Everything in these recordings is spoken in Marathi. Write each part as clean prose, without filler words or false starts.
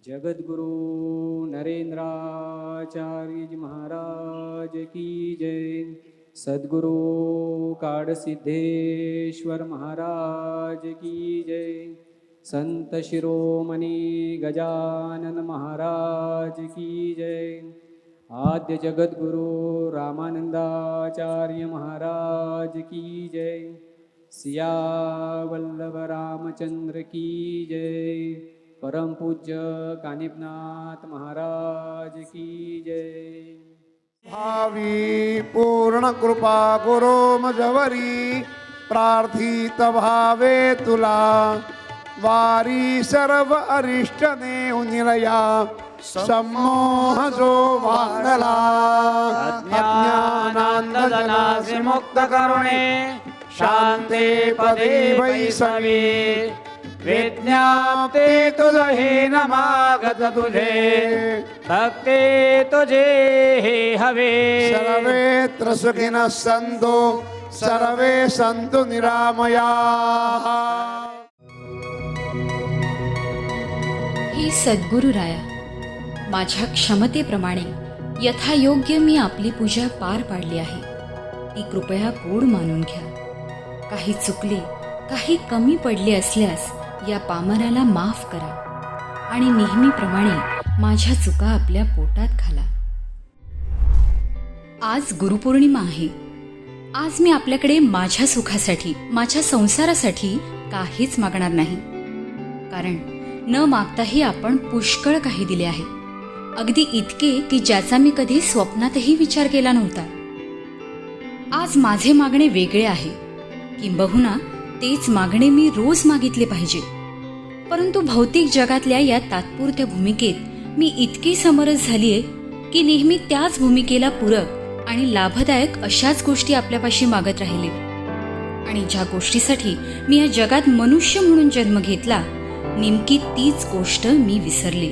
जगद्गुरु नरेंद्राचार्य जी महाराज की जय। सद्गुरु काडसिद्धेश्वर महाराज की जय। संत शिरोमणी गजानन महाराज की जय। आद्य जगद्गुरु रामानंदाचार्य महाराज की जय। सिया वल्लभ रामचंद्र की जय। परम पूज्य कानिपनाथ महाराज की जय। भावी पूर्ण कृपा गुरु मजवरी प्रार्थित भावे तुला वारी सर्व अरिष्ट नेऊ निलया सम्मोह जो वाढला अज्ञानांधजनासी मुक्त करुणे शांते पदे वैसवी विज्ञाप्ते तुझ हे न मागत तुझे भक्ते तुझे हे हवे। सर्वेत्र सुखिनः सन्तु सर्वे सन्तु निरामयाः। हे सद्गुरुराया, माझ्या क्षमतेप्रमाणे यथायोग्य मी आपली पूजा पार पाडली आहे, ती कृपया गोड मानून घ्या। काही चुकले, काही कमी पडले असल्यास या पामराला माफ करा आणि नेहमीप्रमाणे माझ्या चुका आपल्या पोटात घाला। आज गुरुपौर्णिमा आहे। आज मी आपल्याकडे माझ्या सुखासाठी, माझ्या संसारासाठी काहीच मागणार नाही, कारण न मागताही आपण पुष्कळ काही दिले आहे, अगदी इतके की ज्याचा मी कधी स्वप्नातही विचार केला नव्हता। आज माझे मागणे वेगळे आहे, किंबहुना तेच मागणे मी रोज मागितले पाहिजे, परंतु भौतिक जगातल्या या तात्पुरत्या भूमिकेत मी इतकी समरस झालीये की नेहमी त्याच भूमिकेला पूरक आणि लाभदायक अशाच गोष्टी आपल्यापाशी मागत राहिले। आणि ज्या गोष्टीसाठी मी या जगात मनुष्य म्हणून जन्म घेतला, नेमकी तीच गोष्ट मी विसरले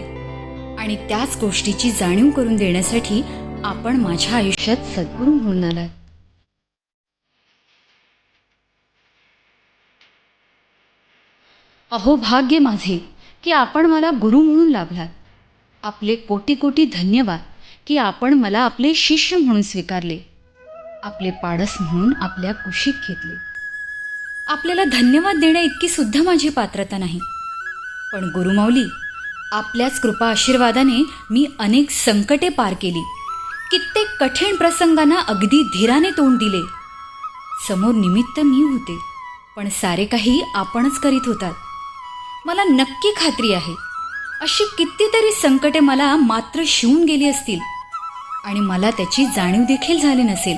आणि त्याच गोष्टीची जाणीव करून देण्यासाठी आपण माझ्या आयुष्यात सद्गुरू म्हणून आलात। अहो भाग्य माझे की आपण मला गुरु म्हणून लाभलात। आपले कोटी कोटी धन्यवाद की आपण मला आपले शिष्य म्हणून स्वीकारले, आपले पाडस म्हणून आपल्या कुशीत घेतले। आपल्याला धन्यवाद देण्या इतकी सुद्धा माझी पात्रता नाही, पण गुरुमाऊली, आपल्याच कृपा आशीर्वादाने मी अनेक संकटे पार केली, कित्येक कठीण प्रसंगांना अगदी धीराने तोंड दिले। समोर निमित्त मी होते, पण सारे काही आपणच करीत होतात। मला नक्की खात्री आहे, अशी कितीतरी संकटे मला मात्र शिवून गेली असतील आणि मला त्याची जाणीव देखील झाली नसेल।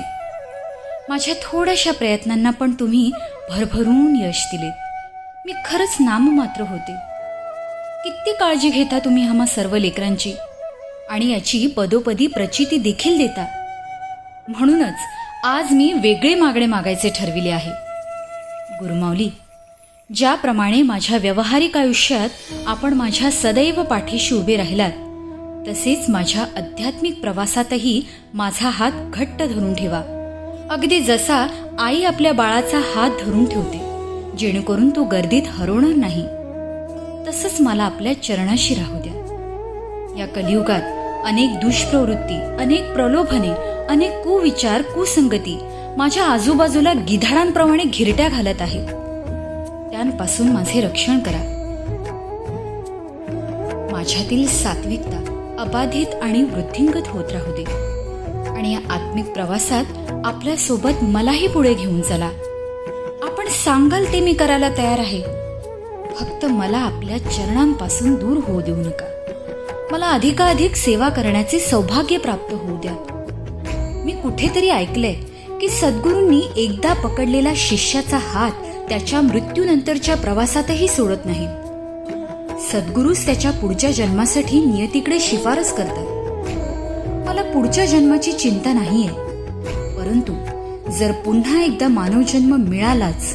माझ्या थोड्याशा प्रयत्नांना पण तुम्ही भरभरून यश दिलेत। मी खरंच नाममात्र होते। किती काळजी घेता तुम्ही आम्हा सर्व लेकरांची आणि याची पदोपदी प्रचिती देखील देता। म्हणूनच आज मी वेगळे मागणे मागायचे ठरविले आहे। गुरुमाऊली, ज्याप्रमाणे माझ्या व्यावहारिक आयुष्यात आपण माझ्या सदैव पाठीशी उभे राहिलात, तसेच माझ्या आध्यात्मिक प्रवासातही माझा हात घट्ट धरून ठेवा, अगदी जसा आई आपल्या बाळाचा हात धरून ठेवते, जेणेकरून तो गर्दीत हरवणार नाही, तसंच मला आपल्या चरणाशी राहू द्या। या कलियुगात अनेक दुष्प्रवृत्ती, अनेक प्रलोभने, अनेक कुविचार, कुसंगती माझ्या आजूबाजूला गिधाडांप्रमाणे घिरट्या घालत आहेत। त्यांपासून माझे रक्षण करा। माझ्यातील सात्विकता अबाधित आणि वृद्धिंगत होत राहू दे आणि या आत्मिक प्रवासात आपल्यासोबत मलाही पुढे घेऊन चला। आपण सांगाल ते मी करायला तयार आहे, फक्त मला आपल्या चरणांपासून दूर होऊ देऊ नका। मला अधिकाधिक सेवा करण्याचे सौभाग्य प्राप्त होऊ द्या। मी कुठेतरी ऐकलंय की सद्गुरूंनी एकदा पकडलेला शिष्याचा हात त्याच्या मृत्यूनंतरच्या प्रवासातही सोडत नाहीत। सद्गुरूच त्याच्या पुढच्या जन्मासाठी नियतीकडे शिफारस करतात। मला पुढच्या जन्माची चिंता नाहीये, परंतु जर पुन्हा एकदा मानवजन्म मिळालाच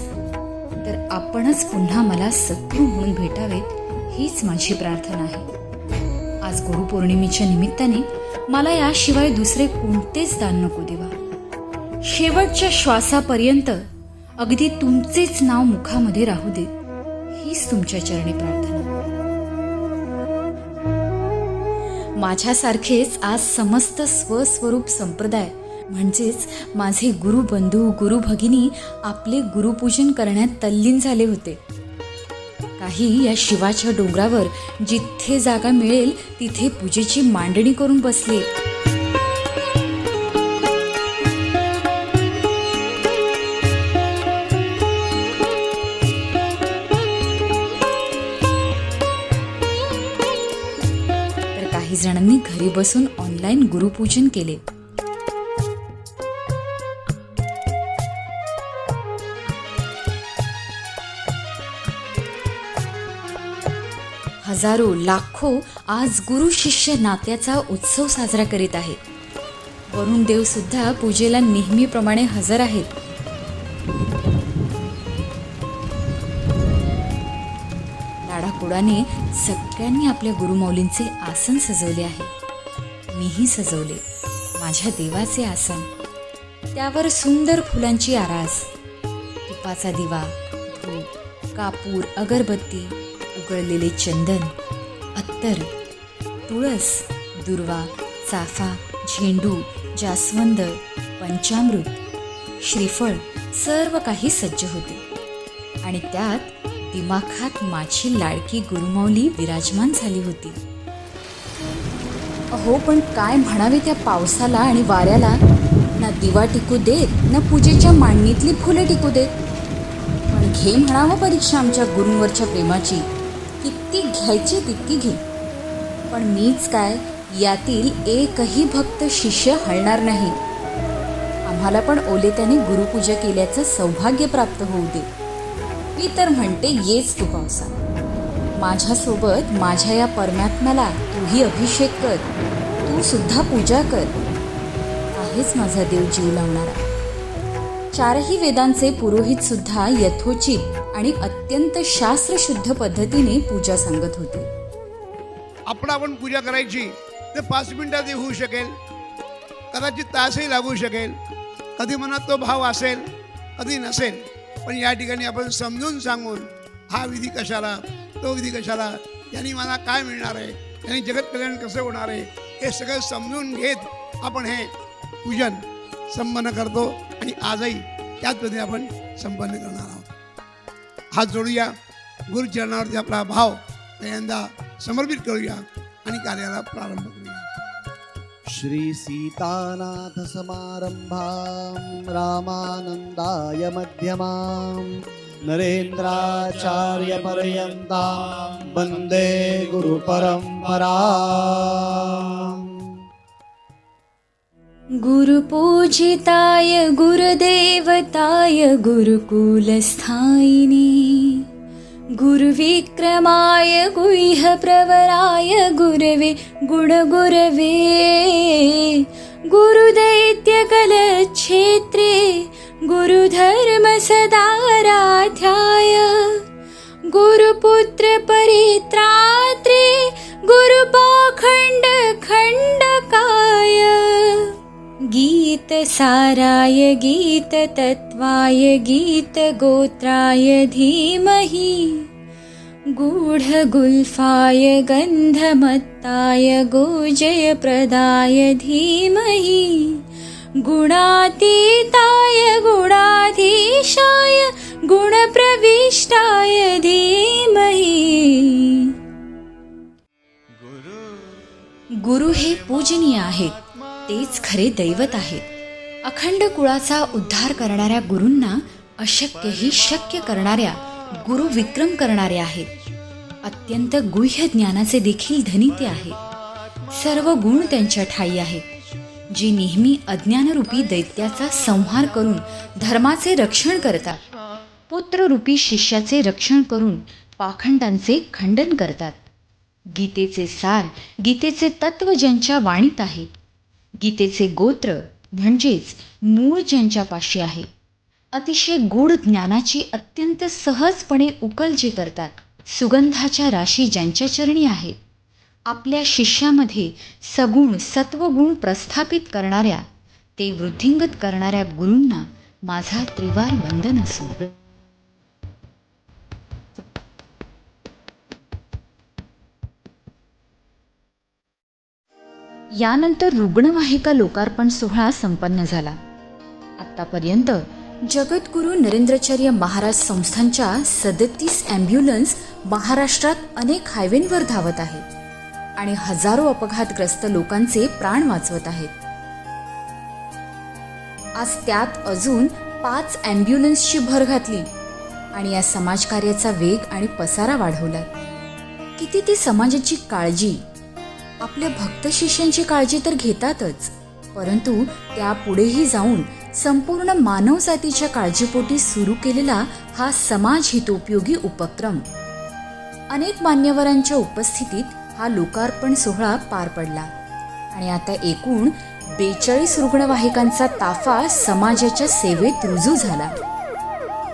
तर आपणच पुन्हा मला सद्गुरू म्हणून भेटावेत, हीच माझी प्रार्थना आहे। आज गुरुपौर्णिमेच्या निमित्ताने मला याशिवाय दुसरे कोणतेच दान नको देवा। शेवटच्या श्वासापर्यंत अगदी तुमचेच नाव मुखामध्ये राहू दे, हीच तुमच्या चरणी प्रार्थना। माझ्यासारखेच आज समस्त स्वस्वरूप संप्रदाय म्हणजेच माझे गुरुबंधू गुरुभगिनी आपले गुरुपूजन करण्यात तल्लीन झाले होते. काही या शिवाच्या डोंगरावर जिथे जागा मिळेल तिथे पूजेची मांडणी करून बसले. तर काही जणांनी घरी बसून ऑनलाईन गुरुपूजन केले. हजारो लाखो आज गुरु शिष्य नात्याचा उत्सव साजरा करीत आहेत. वरुण देव सुद्धा पूजेला नेहमीप्रमाणे हजर आहेत. लाडाकोडाने सगळ्यांनी आपल्या गुरुमौलींचे आसन सजवले आहे. मीही सजवले माझ्या देवाचे आसन. त्यावर सुंदर फुलांची आरास, तुपाचा दिवा, धूप, कापूर, अगरबत्ती, उकळलेले चंदन, अत्तर, तुळस, दुर्वा, चाफा, झेंडू, जास्वंद, पंचामृत, श्रीफळ सर्व काही सज्ज होते. आणि त्यात दिमाखात माझी लाडकी गुरुमौली विराजमान झाली होती. अहो, पण काय म्हणावे त्या पावसाला आणि वाऱ्याला. ना दिवा टिकू देत ना पूजेच्या मांडणीतली फुले टिकू देत. पण घे म्हणावं परीक्षा आमच्या गुरूंवरच्या प्रेमाची. किती घ्यायची तितकी घे. पण मीच काय, यातील एकही भक्त शिष्य हलणार नाही. आम्हाला पण ओलेत्याने गुरुपूजा केल्याचं सौभाग्य प्राप्त होऊ दे. मी तर म्हणते येच तू पावसा. माझ्यासोबत माझ्या या परमात्म्याला तूही अभिषेक कर. तू सुद्धा पूजा कर. आहेच माझा देव जीव लावणारा. चारही वेदांचे पुरोहित सुद्धा यथोचित आणि अत्यंत शास्त्रशुद्ध पद्धतीने पूजा सांगत होते. आपण पूजा करायची ते 5 मिनिटात होऊ शकेल, कदाचित तासही लागू शकेल. कधी मनात तो भाव असेल, कधी नसेल. पण या ठिकाणी आपण समजून सांगून हा विधी कशाला, तो विधी कशाला, यांनी मला काय मिळणार आहे, यांनी जगत कल्याण कसं होणार आहे, हे सगळं समजून घेत आपण हे पूजन संपन्न करतो. आणि आजही त्याच पद्धतीने आपण संपन्न करणार आहोत. हात जोडूया, गुरुचरणावरती आपला भाव पहिल्यांदा समर्पित करूया आणि कार्याला प्रारंभ करूया. श्री सीतानाथ समारंभां रामानंदाय मध्यमां नरेंद्राचार्य पर्यन्तां वंदे गुरु परंपरा. गुरुपूजिताय गुरुदेवताय गुरुकुलस्थायिने गुरुविक्रमाय गुह्यप्रवराय गुरवे गुणगुरवे गुरुदैत्यकलक्षेत्रे गुरुधर्मसदाराध्याय गुरुपुत्र परित्रात्रे गुरुपाखण्ड खण्डकाय गीतसाराय गीततत्त्वाय गीतगोत्राय धीमहि गूढगुल्फाय गन्धमत्ताय गोजयप्रदाय धीमहि गुणातीताय गुणाधीशाय गुणप्रविष्टाय धीमहि. गुरु हे पूजनीय आहेत, तेच खरे दैवत आहेत. अखंड कुळाचा उद्धार करणाऱ्या गुरूंना अशक्यही शक्य करणाऱ्या गुरु विक्रम करणारे आहेत. अत्यंत गुह्य ज्ञानाचे देखील धनी ते आहेत. सर्व गुण त्यांच्या ठायी आहेत, जी नेहमी अज्ञानरूपी दैत्याचा संहार करून धर्माचे रक्षण करतात. पुत्ररूपी शिष्याचे रक्षण करून पाखंडांचे खंडन करतात. गीतेचे सार, गीतेचे तत्व ज्यांच्या वाणीत आहे, गीतेचे गोत्र म्हणजेच मूळ ज्यांच्यापाशी आहे, अतिशय गूढ ज्ञानाची अत्यंत सहजपणे उकल जे करतात, सुगंधाच्या राशी ज्यांच्या चरणी आहेत, आपल्या शिष्यामध्ये सगुण सत्वगुण प्रस्थापित करणाऱ्या, ते वृद्धिंगत करणाऱ्या गुरूंना माझा त्रिवार वंदन असो. यानंतर रुग्णवाहिका लोकार्पण सोहळा संपन्न झाला. आत्तापर्यंत जगद्गुरू नरेंद्राचार्य महाराज संस्थांच्या 37 ॲम्ब्युलन्स महाराष्ट्रात अनेक हायवेंवर धावत आहेत आणि हजारो अपघातग्रस्त लोकांचे प्राण वाचवत आहेत. आज त्यात अजून 5 ॲम्ब्युलन्सची भर घातली आणि या समाजकार्याचा वेग आणि पसारा वाढवला. किती ती समाजाची काळजी, आपल्या भक्त शिष्यांची काळजी तर घेतातच, परंतु त्यापुढेही जाऊन संपूर्ण मानवजातीच्या काळजीपोटी सुरू केलेला हा समाज हितोपयोगी उपक्रम. अनेक मान्यवरांच्या उपस्थितीत हा लोकार्पण सोहळा पार पडला आणि आता एकूण 42 रुग्णवाहिकांचा ताफा समाजाच्या सेवेत रुजू झाला.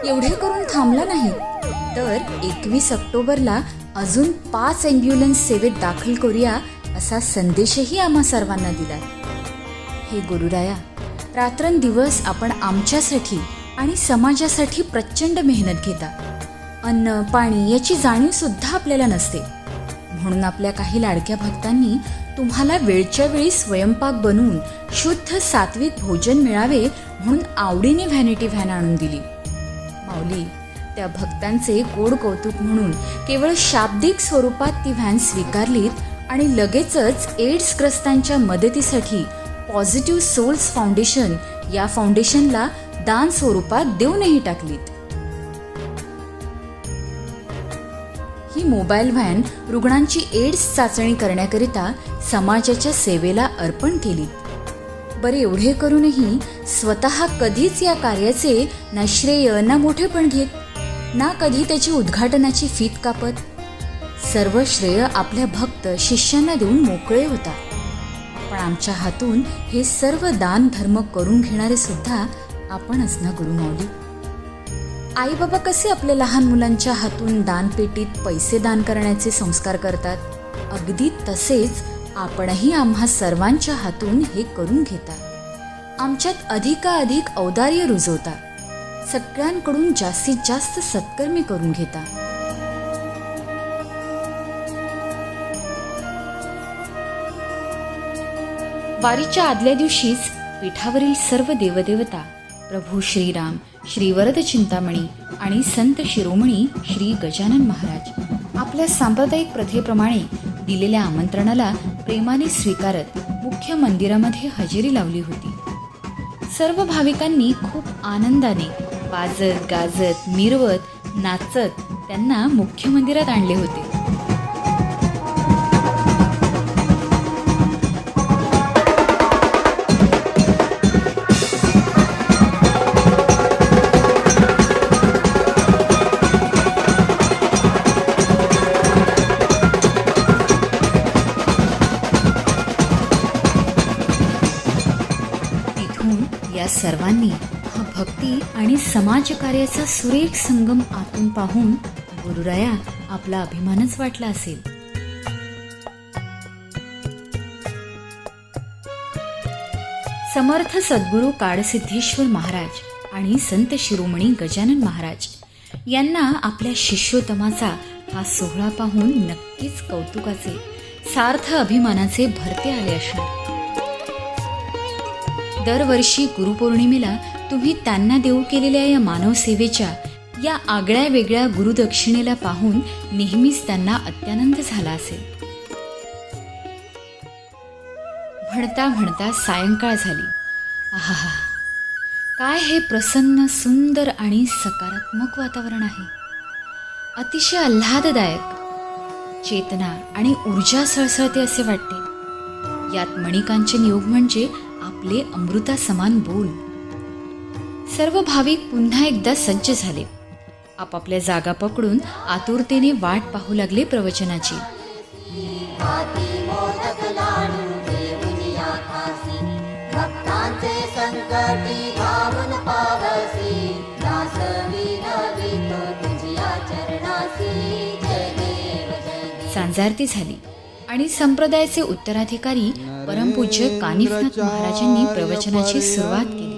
एवढे करून थांबला नाही, तर 21 ऑक्टोबरला अजून 5 ॲम्ब्युलन्स सेवेत दाखल करूया असा संदेशही आम्हा सर्वांना दिला. हे गुरुराया, रात्रंदिवस आपण आमच्यासाठी आणि समाजासाठी प्रचंड मेहनत घेता. अन्न पाणी याची जाणीव सुद्धा आपल्याला नसते, म्हणून आपल्या काही लाडक्या भक्तांनी तुम्हाला वेळच्या वेळी स्वयंपाक बनवून शुद्ध सात्विक भोजन मिळावे म्हणून आवडीने व्हॅनिटी व्हॅन आणून दिली. माऊली, त्या भक्तांचे गोड कौतुक म्हणून केवळ शाब्दिक स्वरूपात ती व्हॅन स्वीकारलीत आणि लगेचच एड्सग्रस्तांच्या मदतीसाठी पॉझिटिव्ह सोल्स फाउंडेशन या फाउंडेशनला दान स्वरूपात देऊनही टाकलीत. ही मोबाईल व्हॅन रुग्णांची एड्स चाचणी करण्याकरिता समाजाच्या सेवेला अर्पण केली. बरे एवढे करूनही स्वतः कधीच या कार्याचे ना श्रेय ना मोठेपण घेत, ना कधी त्याची उद्घाटनाची फीत कापत. सर्व श्रेय आपल्या भक्त शिष्यांना देऊन मोकळे होता. पण आमच्या हातून हे सर्व दान धर्म करून घेणारे सुद्धा आपणच ना गुरुमाऊली. आई बाबा कसे आपल्या लहान मुलांच्या हातून दानपेटीत पैसे दान करण्याचे संस्कार करतात, अगदी तसेच आपणही आम्हा सर्वांच्या हातून हे करून घेता. आमच्यात अधिकाधिक औदार्य रुजवता, सगळ्यांकडून जास्तीत जास्त सत्कर्मी करून घेता. वारीच्या आदल्या दिवशीच पीठावरील सर्व देवदेवता, प्रभू श्रीराम, श्री वरद चिंतामणी आणि संत शिरोमणी श्री गजानन महाराज आपल्या सांप्रदायिक प्रथेप्रमाणे दिलेल्या आमंत्रणाला प्रेमाने स्वीकारत मुख्य मंदिरामध्ये हजेरी लावली होती. सर्व भाविकांनी खूप आनंदाने वाजत गाजत मिरवत नाचत त्यांना मुख्य मंदिरात आणले होते. या सर्वांनी हा भक्ती आणि समाजकार्याचा सुरेख संगम आतून पाहून गुरुराया आपला अभिमानच वाटला असेल. समर्थ सद्गुरू काळसिद्धेश्वर महाराज आणि संत शिरोमणी गजानन महाराज यांना आपल्या शिष्योत्तमाचा हा सोहळा पाहून नक्कीच कौतुकाचे, सार्थ अभिमानाचे भरते आले असणार. दरवर्षी गुरुपौर्णिमेला तुम्ही त्यांना देऊ केलेल्या या मानव सेवेच्या या आगळ्या वेगळ्या गुरुदक्षिणेला पाहून नेहमीच त्यांना अत्यानंद झाला असेल. म्हणता म्हणता सायंकाळ झाली. आहा, काय हे प्रसन्न, सुंदर आणि सकारात्मक वातावरण आहे. अतिशय आल्हाददायक, चेतना आणि ऊर्जा सळसळते असे वाटते. यात मणिकांचन योग म्हणजे आपले अमृता समान बोल. सर्व भाविक पुन्हा एकदा सज्ज झाले. आपापल्या जागा पकडून आतुरतेने वाट पाहू लागले प्रवचनाची. सांजारती झाली आणि संप्रदायाचे उत्तराधिकारी परमपूज्य कानिफनाथ महाराजांनी प्रवचनाची सुरुवात केली.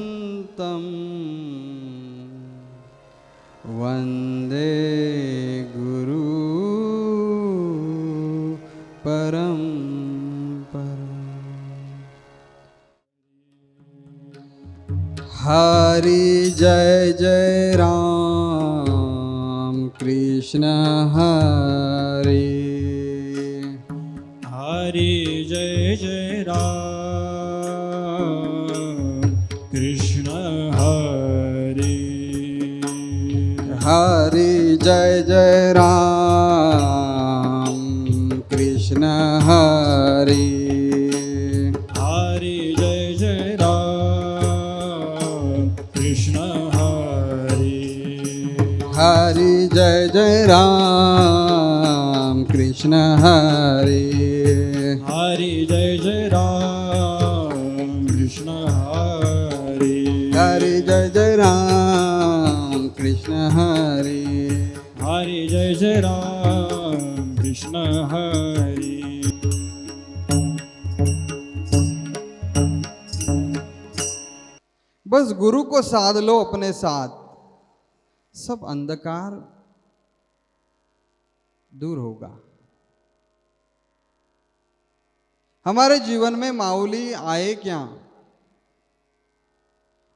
वंदे गुरु परंपरा. हरि जय जय राम कृष्ण हरि हरि जय जय राम कृष्ण हरि हरि जय जय राम कृष्ण हरि हरि जय जय राम कृष्ण हरि हरि जय जय राम कृष्ण हरि हरि जय जय राम कृष्ण हरि हरि जय जय राम कृष्ण हरि हरि जय जय राम कृष्ण हरि बस गुरु को साध लो अपने साथ, सब अंधकार दूर होगा। हमारे जीवन में माऊली आए क्या,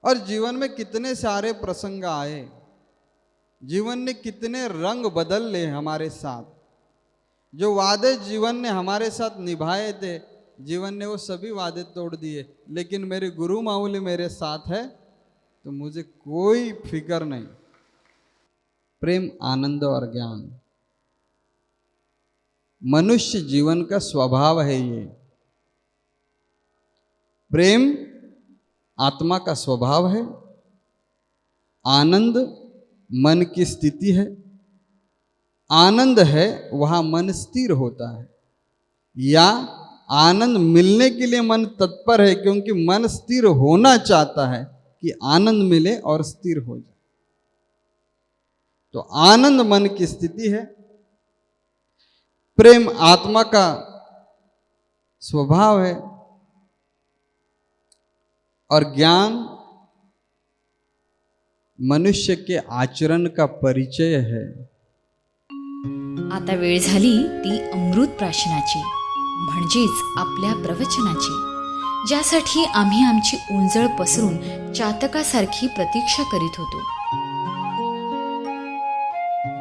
और जीवन में कितने सारे प्रसंग आए, जीवन ने कितने रंग बदल ले हमारे साथ। जो वादे जीवन ने हमारे साथ निभाए थे, जीवन ने वो सभी वादे तोड़ दिए, लेकिन मेरे गुरु माऊली मेरे साथ है तो मुझे कोई फिक्र नहीं। प्रेम, आनंद और ज्ञान मनुष्य जीवन का स्वभाव है। ये प्रेम आत्मा का स्वभाव है, आनंद मन की स्थिति है। आनंद है वहाँ मन स्थिर होता है, या आनंद मिलने के लिए मन तत्पर है, क्योंकि मन स्थिर होना चाहता है कि आनंद मिले और स्थिर हो जाए। तो आनंद मन की स्थिति है, प्रेम आत्मा का स्वभाव है, और ज्ञान मनुष्य के आचरण का परिचय है। आता वेळ झाली ती अमृत प्राशनाची, म्हणजेच आपल्या प्रवचनाची, ज्यासाठी आम्ही आमची उंजळ पसरून चातकासारखी प्रतीक्षा करीत होतो।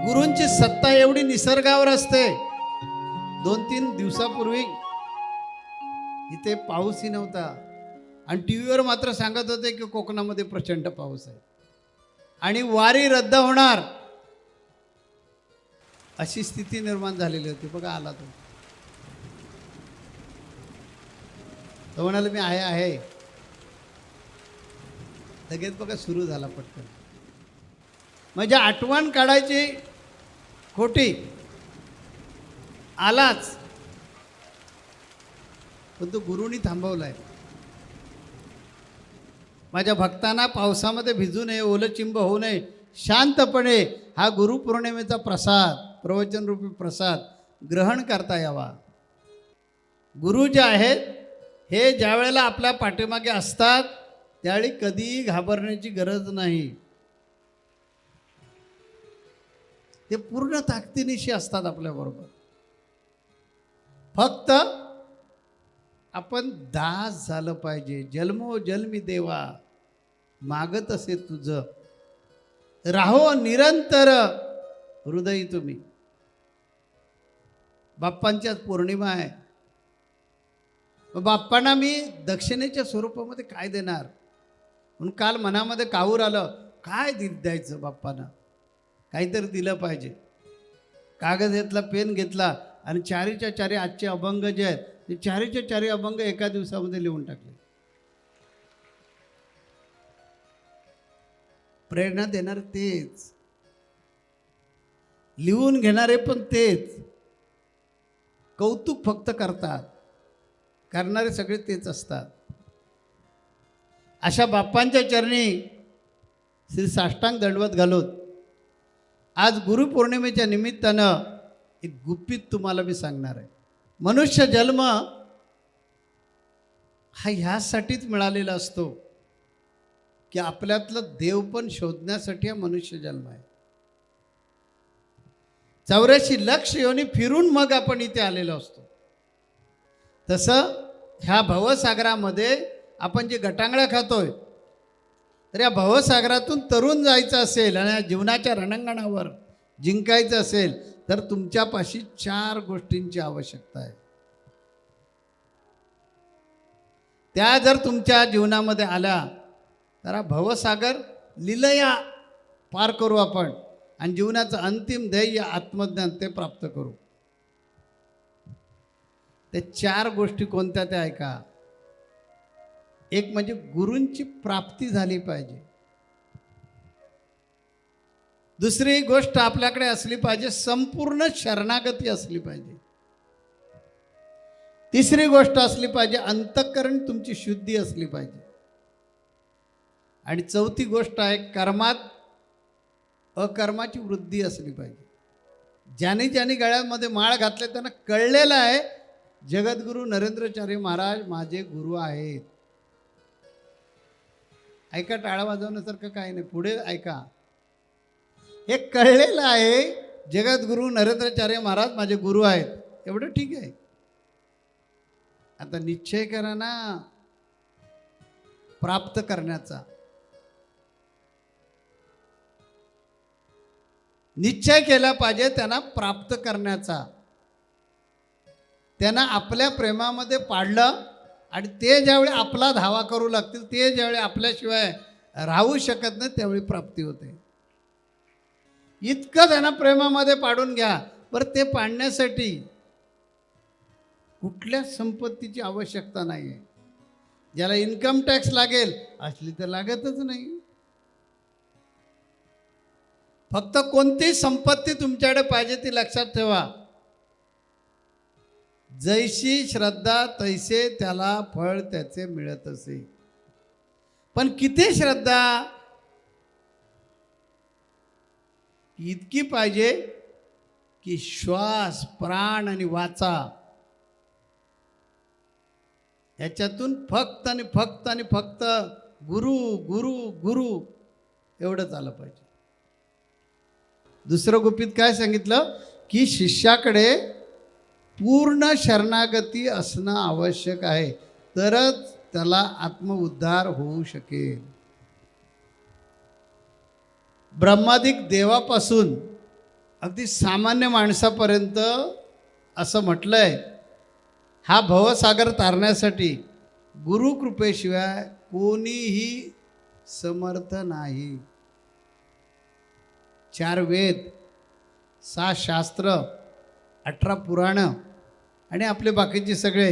गुरूंची सत्ता एवढी निसर्गावर असते। 2-3 दिवसापूर्वी इथे पाऊसही नव्हता, आणि टीव्हीवर मात्र सांगत होते की कोकणामध्ये प्रचंड पाऊस आहे आणि वारी रद्द होणार, अशी स्थिती निर्माण झालेली होती। बघा आला तो म्हणाला मी आहे। लगेच बघा सुरू झाला पटकन, म्हणजे आठवण काढायची खोटी, आलाच, पण तो गुरुनी थांबवलाय। माझ्या भक्तांना पावसामध्ये भिजू नये, ओलचिंब होऊ नये, शांतपणे हा गुरुपौर्णिमेचा प्रसाद, प्रवचनरूपी प्रसाद ग्रहण करता यावा। गुरु जे आहेत हे ज्या वेळेला आपल्या पाठीमागे असतात त्यावेळी कधीही घाबरण्याची गरज नाही। ते पूर्ण ताकदीनिशी असतात आपल्याबरोबर। फक्त आपण दास झालं पाहिजे। जन्मोजन्मी देवा मागत असे तुझं, राहो निरंतर हृदयी तुम्ही। बाप्पांची पौर्णिमा आहे, बाप्पांना मी दक्षिणेच्या स्वरूपामध्ये काय देणार म्हणून काल मनामध्ये काहूर आलं, काय द्यायचं बाप्पांना, काहीतरी दिलं पाहिजे। कागद घेतला, पेन घेतला, आणि चारीच्या चारी आजचे अभंग जे आहेत ते चारीच्या चारी अभंग एका दिवसामध्ये लिहून टाकले। प्रेरणा देणार तेच, लिहून घेणारे पण तेच, कौतुक फक्त करतात, करणारे सगळे तेच असतात। अशा बाप्पांच्या चरणी श्री साष्टांग दंडवत घालून आज गुरुपौर्णिमेच्या निमित्तानं एक गुपित तुम्हाला मी सांगणार आहे। मनुष्य जन्म हा ह्यासाठीच मिळालेला असतो की आपल्यातलं देव पण शोधण्यासाठी हा मनुष्य जन्म आहे। 84 लक्ष योनी फिरून मग आपण इथे आलेलो असतो। तसं ह्या भवसागरामध्ये आपण जे गटांगळ्या खातोय तर या भवसागरातून तरुण जायचं असेल आणि या जीवनाच्या रणांगणावर जिंकायचं असेल तर तुमच्यापाशी 4 गोष्टींची आवश्यकता आहे. त्या जर तुमच्या जीवनामध्ये आल्या तर हा भवसागर लीलया पार करू आपण आणि जीवनाचं अंतिम ध्येय आत्मज्ञान ते प्राप्त करू. ते 4 गोष्टी कोणत्या त्या ऐका. एक म्हणजे गुरूंची प्राप्ती झाली पाहिजे. दुसरी गोष्ट आपल्याकडे असली पाहिजे संपूर्ण शरणागती असली पाहिजे. तिसरी गोष्ट असली पाहिजे अंतःकरण तुमची शुद्धी असली पाहिजे. आणि चौथी गोष्ट आहे कर्मात अकर्माची वृद्धी असली पाहिजे. ज्यांनी ज्यांनी गळ्यामध्ये माळ घातले त्यांना कळलेलं आहे जगद्गुरू नरेंद्राचार्य महाराज माझे गुरु आहेत. ऐका, टाळा वाजवण्यासारखं काही नाही, पुढे ऐका. हे कळलेलं आहे जगद्गुरू नरेंद्राचार्य महाराज माझे गुरु आहेत, एवढं ठीक आहे. आता निश्चय करा ना प्राप्त करण्याचा. निश्चय केला पाहिजे त्यांना प्राप्त करण्याचा. त्यांना आपल्या प्रेमामध्ये पाडलं आणि ते ज्यावेळी आपला धावा करू लागतील, ते ज्यावेळी आपल्याशिवाय राहू शकत नाही, त्यावेळी प्राप्ती होते. इतकं त्यांना प्रेमामध्ये पाडून घ्या. बरं, ते पाडण्यासाठी कुठल्या संपत्तीची आवश्यकता नाही आहे. ज्याला इन्कम टॅक्स लागेल असली तर लागतच नाही. फक्त कोणती संपत्ती तुमच्याकडे पाहिजे ती लक्षात ठेवा. जैशी श्रद्धा तैसे त्याला फळ त्याचे मिळत असे. पण किती श्रद्धा इतकी पाहिजे की श्वास प्राण आणि वाचा याच्यातून फक्त आणि फक्त आणि फक्त गुरु गुरु गुरु एवढंच आलं पाहिजे. दुसरं गुपित काय सांगितलं की शिष्याकडे पूर्ण शरणागती असणं आवश्यक आहे, तरच त्याला आत्मउद्धार होऊ शकेल. ब्रह्मादिक देवापासून अगदी सामान्य माणसापर्यंत असं म्हटलंय हा भवसागर तारण्यासाठी गुरुकृपेशिवाय कोणीही समर्थ नाही. 4 वेद, 6 शास्त्र, 18 पुराणं आणि आपले बाकीचे सगळे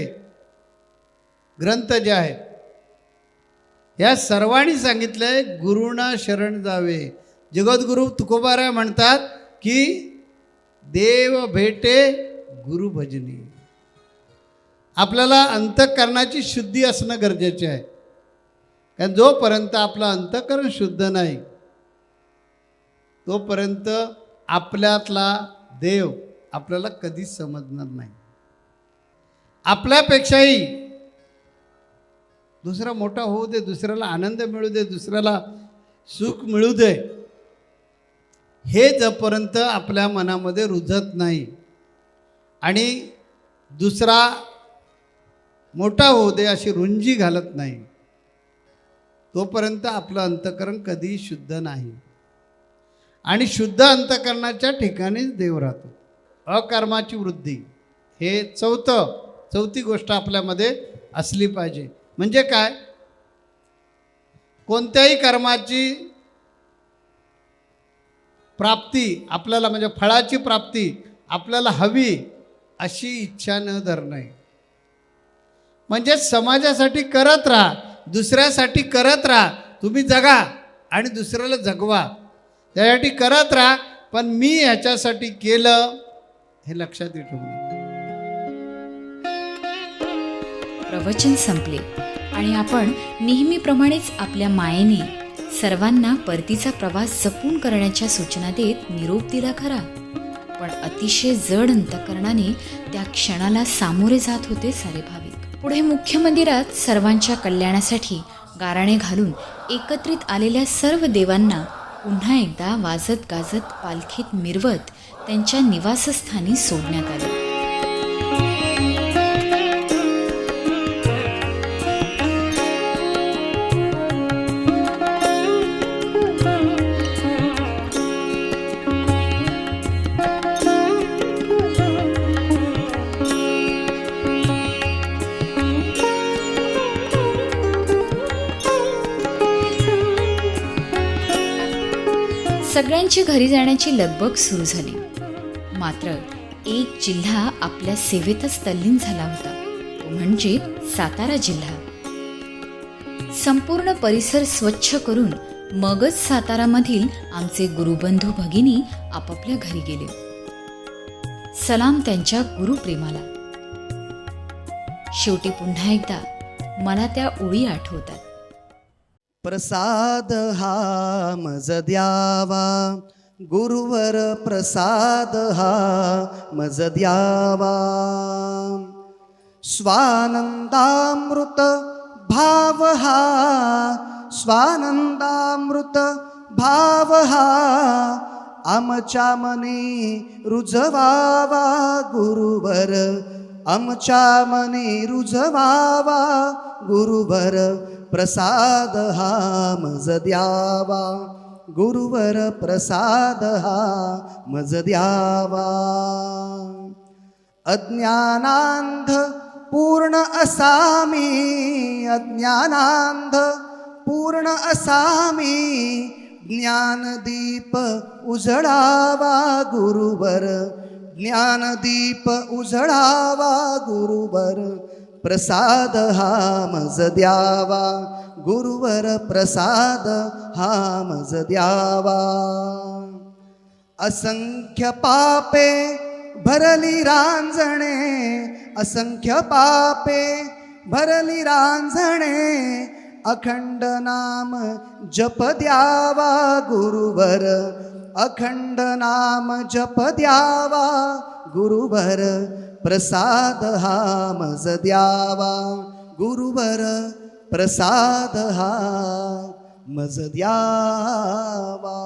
ग्रंथ जे आहेत या सर्वांनी सांगितलंय गुरुना शरण जावे. जगद्गुरु तुकोबाराय म्हणतात की देव भेटे गुरु भजनी. आपल्याला अंतःकरणाची शुद्धी असणं गरजेचे आहे. कारण जोपर्यंत आपलं अंतःकरण शुद्ध नाही तोपर्यंत आपल्यातला देव आपल्याला कधीच समजणार नाही. आपल्यापेक्षाही दुसरा मोठा होऊ दे, दुसऱ्याला आनंद मिळू दे, दुसऱ्याला सुख मिळू दे, हे जोपर्यंत आपल्या मनामध्ये रुजत नाही आणि दुसरा मोठा होऊ दे अशी रुंजी घालत नाही तोपर्यंत आपलं अंतःकरण कधीही शुद्ध नाही. आणि शुद्ध अंतःकरणाच्या ठिकाणीच देव राहतो. अकर्माची वृद्धी हे चौथी गोष्ट आपल्यामध्ये असली पाहिजे. म्हणजे काय, कोणत्याही कर्माची प्राप्ती आपल्याला म्हणजे फळाची प्राप्ती आपल्याला हवी अशी इच्छा न धरणे. म्हणजे समाजासाठी करत राहा, दुसऱ्यासाठी करत राहा. तुम्ही जगा आणि दुसऱ्याला जगवा, त्यासाठी करत राहा. पण मी ह्याच्यासाठी केलं हे लक्षात ठेवा. प्रवचन संपले आणि आपण नेहमीप्रमाणेच आपल्या मायेने सर्वांना परतीचा प्रवास जपून करण्याच्या सूचना देत निरोप दिला खरा, पण अतिशय जड अंतःकरणाने त्या क्षणाला सामोरे जात होते सारे भाविक. पुढे मुख्य मंदिरात सर्वांच्या कल्याणासाठी गाराणे घालून एकत्रित आलेल्या सर्व देवांना पुन्हा एकदा वाजत गाजत पालखीत मिरवत त्यांच्या निवासस्थानी सोडण्यात आले. सगळ्यांची घरी जाण्याची लगबग सुरू झाली. मात्र एक जिल्हा आपल्या सेवेतच तल्लीन झाला होता, तो म्हणजे सातारा जिल्हा. संपूर्ण परिसर स्वच्छ करून मगच सातारामधील आमचे गुरुबंधू भगिनी आपापल्या घरी गेले. सलाम त्यांच्या गुरुप्रेमाला. शेवटी पुन्हा एकदा मला त्या ओळी आठवतात. प्रसाद हा मज द्यावा, गुरुवर प्रसाद हा मज द्यावा. स्वानंदामृत भाव हा, स्वानंदामृत भाव हा आमच्या मनी रुजवावा गुरुवर, आमच्या मनी रुजवावा गुरुवर. प्रसाद हा मज द्यावा, गुरुवर प्रसाद हा मज द्यावा. अज्ञानांध पूर्ण असामी, अज्ञानांध पूर्ण असामी, ज्ञानदीप उजळावा गुरुवर, ज्ञानदीप उजळावा गुरुवर. प्रसाद हा मज द्यावा, गुरुवर प्रसाद हा मज द्यावा. असंख्य पापे भरली रांजणे, असंख्य पापे भरली रांजणे, अखंड नाम जप द्यावा गुरुवर, अखंड नाम जप द्यावा गुरुवर. प्रसाद हा मज द्यावा, गुरुवर प्रसाद हा मज द्यावा.